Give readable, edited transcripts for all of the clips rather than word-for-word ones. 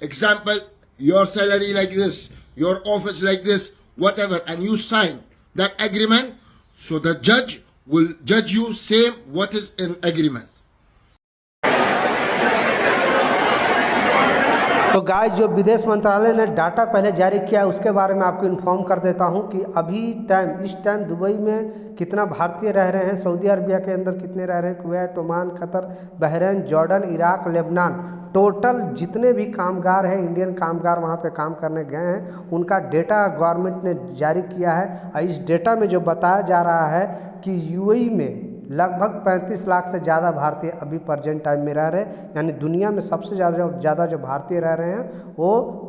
example, your salary like this, your office like this, whatever, and you sign that agreement, so the judge will judge you same what is in agreement. तो guys, जो विदेश मंत्रालय ने data पहले जारी किया उसके बारे में आपको इन्फॉर्म कर देता हूं कि अभी इस टाइम दुबई में कितना भारतीय रह रहे हैं, सऊदी अरबिया के अंदर कितने रह रहे हैं, Kuwait, Oman, Qatar, Bahrain, Jordan, Iraq, Lebanon, total जितने भी कामगार हैं, इंडियन कामगार वहां पे काम करने गए हैं, उनका डेटा गवर्नमेंट ने जारी किया है। और इस डेटा में जो बताया जा रहा है कि यूएई में लगभग 35 लाख से ज़्यादा भारतीय अभी प्रेजेंट टाइम में रह रहे हैं, यानी दुनिया में सबसे ज़्यादा जो भारतीय रह रहे हैं वो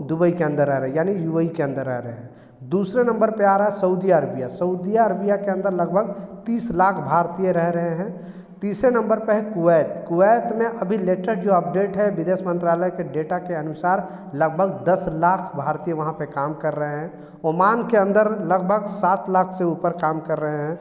दुबई के अंदर रह रहे हैं, यानी यूएई के अंदर रह रहे हैं। दूसरे नंबर पे आ रहा है सऊदी अरबिया। सऊदी अरबिया के अंदर लगभग 30 लाख भारतीय रह रहे हैं। तीसरे नंबर पर है कुवैत। कुवैत में अभी लेटेस्ट जो अपडेट है विदेश मंत्रालय के डेटा के अनुसार लगभग 10 लाख भारतीय वहाँ पे काम कर रहे हैं। ओमान के अंदर लगभग 7 लाख से ऊपर काम कर रहे हैं।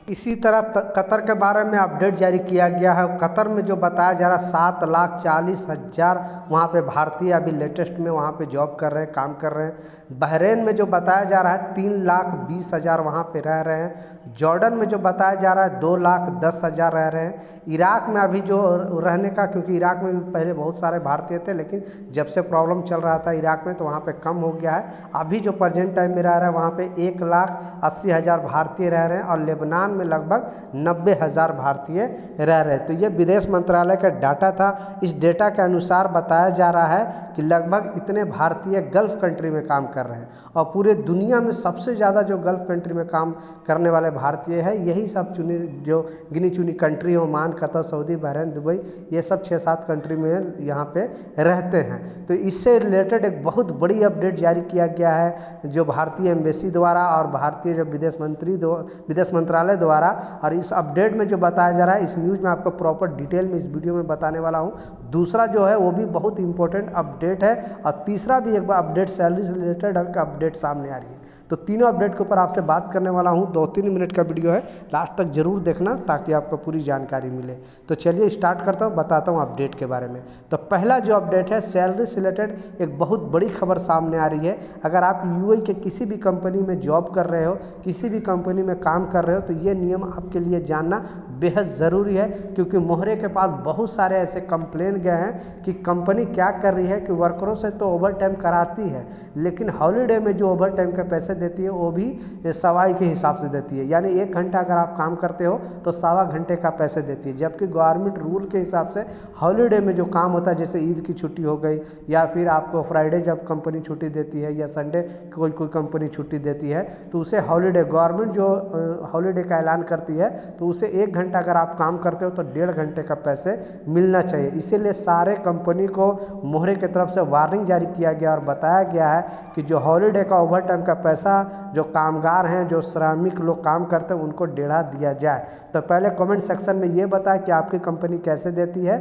इसी तरह कतर के बारे में अपडेट जारी किया गया है। कतर में जो बताया जा रहा है 7,40,000 वहाँ पे भारतीय अभी लेटेस्ट में वहाँ पे जॉब कर रहे हैं, काम कर रहे हैं। बहरीन में जो बताया जा रहा है 3,20,000 वहाँ पे रह रहे हैं। जॉर्डन में जो बताया जा रहा है 2,10,000 रह रहे हैं। इराक में अभी जो रहने का, क्योंकि इराक में भी पहले बहुत सारे भारतीय थे, लेकिन जब से प्रॉब्लम चल रहा था इराक में तो वहाँ पे कम हो गया है। अभी जो प्रेजेंट टाइम में रह रहा है वहाँ पे 1,80,000 भारतीय रह रहे हैं और लेबनान में लगभग 90,000 भारतीय रह रहे हैं। तो ये विदेश मंत्रालय का डाटा था। इस डेटा के अनुसार बताया जा रहा है कि लगभग इतने भारतीय गल्फ कंट्री में काम कर रहे हैं और पूरे दुनिया में सबसे ज़्यादा जो गल्फ कंट्री में काम करने वाले भारतीय हैं यही सब जो गिनी चुनी country, Oman, Qatar, Saudi, Bahrain, Dubai, ये सब 6-7 कंट्री में यहाँ पे रहते हैं। तो इससे रिलेटेड एक बहुत बड़ी अपडेट जारी किया गया है जो भारतीय एम्बेसी द्वारा और भारतीय जो विदेश मंत्रालय द्वारा। और इस अपडेट में जो बताया जा रहा है, इस न्यूज़ में आपको प्रॉपर डिटेल में इस वीडियो में बताने वाला हूँ। दूसरा जो है वो भी बहुत इंपॉर्टेंट अपडेट है और तीसरा भी एक बार अपडेट सैलरी से रिलेटेड अपडेट सामने आ रही है। तो तीनों अपडेट के ऊपर आपसे बात करने वाला हूँ। 2-3 मिनट का वीडियो है, लास्ट तक जरूर देखना ताकि आपको पूरी जानकारी मिले। तो चलिए स्टार्ट करता हूँ, बताता हूँ अपडेट के बारे में। तो पहला जो अपडेट है सैलरी से रिलेटेड एक बहुत बड़ी खबर सामने आ रही है। अगर आप यूएई के किसी भी कंपनी में जॉब कर रहे हो, किसी भी कंपनी में काम कर रहे हो, तो ये नियम आपके लिए जानना बेहद ज़रूरी है, क्योंकि मोहरे के पास बहुत सारे ऐसे कंप्लेन गए हैं कि कंपनी क्या कर रही है कि वर्करों से तो ओवर टाइम कराती है, लेकिन हॉलीडे में जो ओवर टाइम के पैसे देती है वो भी सवाई के हिसाब से देती है। यानी 1 घंटा अगर आप काम करते हो तो 1.25 घंटे का पैसे देती है, जबकि गवर्नमेंट रूल के हिसाब से हॉलीडे में जो काम होता है, जैसे ईद की छुट्टी हो गई या फिर आपको फ्राइडे जब कंपनी छुट्टी देती है या संडे कोई कंपनी छुट्टी देती है, तो उसे हॉलीडे, गवर्नमेंट जो हॉलीडे का ऐलान करती है तो उसे 1 घंटा अगर आप काम करते हो तो 1.5 घंटे का पैसे मिलना चाहिए। इसीलिए सारे कंपनी को मोहरे की तरफ से वार्निंग जारी किया गया और बताया गया है कि जो हॉलीडे का ओवर टाइम का पैसा जो कामगार हैं, जो श्रमिक लोग काम करते हैं, उनको 1.5 दिया जाए। तो पहले कमेंट सेक्शन में ये बताएं कि आपकी कंपनी कैसे देती है,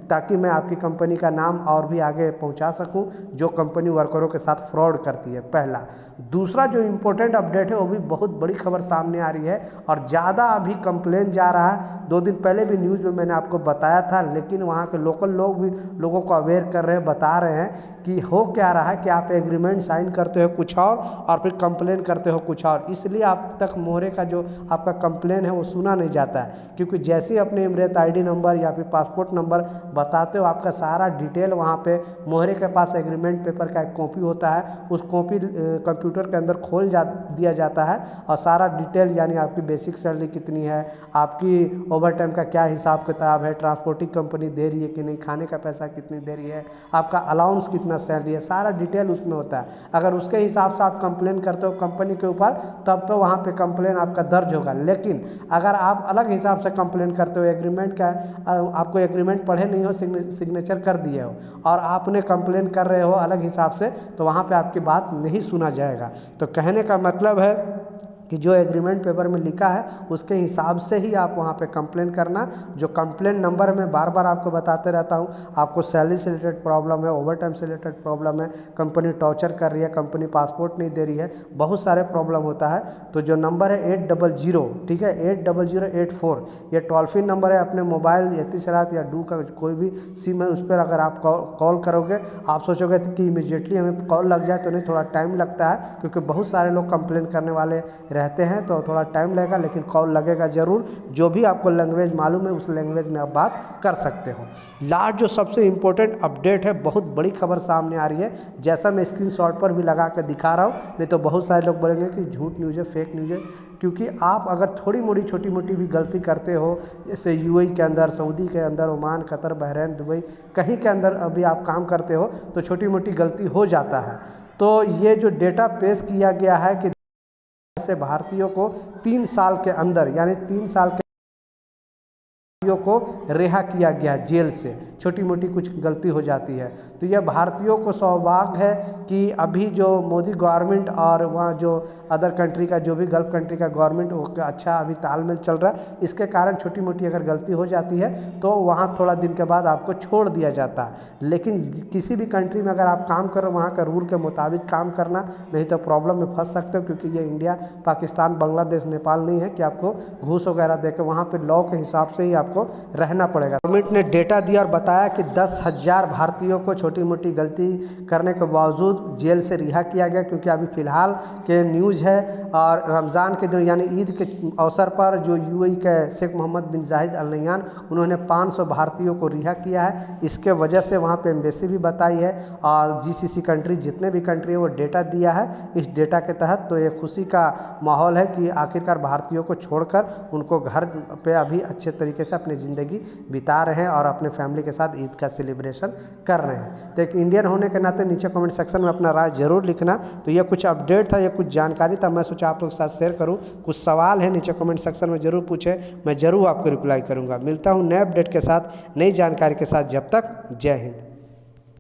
ताकि मैं आपकी कंपनी का नाम और भी आगे पहुंचा सकूं जो कंपनी वर्करों के साथ फ्रॉड करती है, पहला। दूसरा जो इम्पोर्टेंट अपडेट है वो भी बहुत बड़ी खबर सामने आ रही है और ज़्यादा अभी कंप्लेन जा रहा है। 2 दिन पहले भी न्यूज़ में मैंने आपको बताया था, लेकिन वहाँ के लोकल लोग भी लोगों को अवेयर कर रहे हैं, बता रहे हैं कि हो क्या रहा है कि आप एग्रीमेंट साइन करते हो कुछ और फिर कंप्लेन करते हो कुछ और, इसलिए आप तक मोहरे का जो आपका कंप्लेन है वो सुना नहीं जाता है। क्योंकि जैसे ही अपने इमरत आईडी नंबर या फिर पासपोर्ट नंबर बताते हो, आपका सारा डिटेल वहाँ पे मोहरे के पास एग्रीमेंट पेपर का एक कॉपी होता है, उस कॉपी कंप्यूटर के अंदर दिया जाता है और सारा डिटेल, यानी आपकी बेसिक सैलरी कितनी है, आपकी ओवर टाइम का क्या हिसाब किताब है, ट्रांसपोर्टिंग कंपनी दे रही है कि नहीं, खाने का पैसा कितनी दे रही है, आपका अलाउंस कितना सैलरी है, सारा डिटेल उसमें होता है। अगर उसके हिसाब से आप कंप्लेन करते हो कंपनी के ऊपर, तब तो वहाँ पे कंप्लेन आपका दर्ज होगा। लेकिन अगर आप अलग हिसाब से कंप्लेन करते हो, एग्रीमेंट का आपको एग्रीमेंट पढ़े नहीं हो, सिग्नेचर कर दिए हो और आपने कंप्लेन कर रहे हो अलग हिसाब से, तो वहाँ पे आपकी बात नहीं सुना जाएगा। तो कहने का मतलब है कि जो एग्रीमेंट पेपर में लिखा है उसके हिसाब से ही आप वहाँ पे कंप्लेन करना। जो कंप्लेन नंबर मैं बार बार आपको बताते रहता हूँ, आपको सैलरी से रिलेटेड प्रॉब्लम है, ओवरटाइम से रिलेटेड प्रॉब्लम है, कंपनी टॉर्चर कर रही है, कंपनी पासपोर्ट नहीं दे रही है, बहुत सारे प्रॉब्लम होता है, तो जो नंबर है 800, ठीक है, 80084, ये टोल फ्री नंबर है। अपने मोबाइल एतिसलात या डू का कोई भी सिम है उस पर अगर आप कॉल करोगे, आप सोचोगे कि इमीडिएटली हमें कॉल लग जाए, तो नहीं, थोड़ा टाइम लगता है, क्योंकि बहुत सारे लोग कंप्लेन करने वाले रहते हैं, तो थोड़ा टाइम लगेगा, लेकिन कॉल लगेगा ज़रूर। जो भी आपको लैंग्वेज मालूम है उस लैंग्वेज में आप बात कर सकते हो। लास्ट जो सबसे इम्पोर्टेंट अपडेट है, बहुत बड़ी खबर सामने आ रही है, जैसा मैं स्क्रीनशॉट पर भी लगा कर दिखा रहा हूँ, नहीं तो बहुत सारे लोग बोलेंगे कि झूठ न्यूज़ है, फेक न्यूज़ है। क्योंकि आप अगर थोड़ी मोड़ी छोटी मोटी भी गलती करते हो, जैसे यूएई के अंदर, सऊदी के अंदर, ओमान, कतर, बहरीन, दुबई, कहीं के अंदर अभी आप काम करते हो तो छोटी मोटी गलती हो जाता है। तो ये जो डेटा पेश किया गया है कि ऐसे भारतीयों को 3 साल के अंदर, यानी 3 साल के को रिहा किया गया जेल से, छोटी मोटी कुछ गलती हो जाती है। तो यह भारतीयों को सौभाग्य है कि अभी जो मोदी गवर्नमेंट और वहाँ जो अदर कंट्री का, जो भी गल्फ कंट्री का गवर्नमेंट, वो अच्छा अभी तालमेल चल रहा है। इसके कारण छोटी मोटी अगर गलती हो जाती है तो वहाँ थोड़ा दिन के बाद आपको छोड़ दिया जाता है। लेकिन किसी भी कंट्री में अगर आप काम करो, वहाँ का रूल के मुताबिक काम करना, नहीं तो प्रॉब्लम में फंस सकते हो, क्योंकि ये इंडिया, पाकिस्तान, बांग्लादेश, नेपाल नहीं है कि आपको घूस वगैरह देकर, वहाँ पे लॉ के हिसाब से ही आपको रहना पड़ेगा। गवर्नमेंट ने डेटा दिया और बताया कि 10,000 भारतीयों को छोटी मोटी गलती करने के बावजूद जेल से रिहा किया गया, क्योंकि अभी फ़िलहाल के न्यूज़ है। और रमज़ान के दिन यानी ईद के अवसर पर जो यूएई के शेख मोहम्मद बिन जायद अल नह्यान, उन्होंने 500 भारतीयों को रिहा किया है। इसके वजह से वहाँ पे एम्बेसी भी बताई है, और जीसीसी कंट्री, जितने भी कंट्री है वो डेटा दिया है। इस डेटा के तहत तो ये खुशी का माहौल है कि आखिरकार भारतीयों को छोड़कर उनको घर पे अभी अच्छे तरीके से अपनी ज़िंदगी बिता रहे हैं और अपने फैमिली के साथ ईद का सेलिब्रेशन कर रहे हैं। तो एक इंडियन होने के नाते नीचे कमेंट सेक्शन में अपना राय ज़रूर लिखना। तो ये कुछ अपडेट था, ये कुछ जानकारी था, मैं सोचा आप लोग के साथ शेयर करूं। कुछ सवाल है नीचे कमेंट सेक्शन में ज़रूर पूछें, मैं ज़रूर आपको रिप्लाई करूंगा। मिलता हूं नए अपडेट के साथ, नई जानकारी के साथ। जब तक, जय हिंद।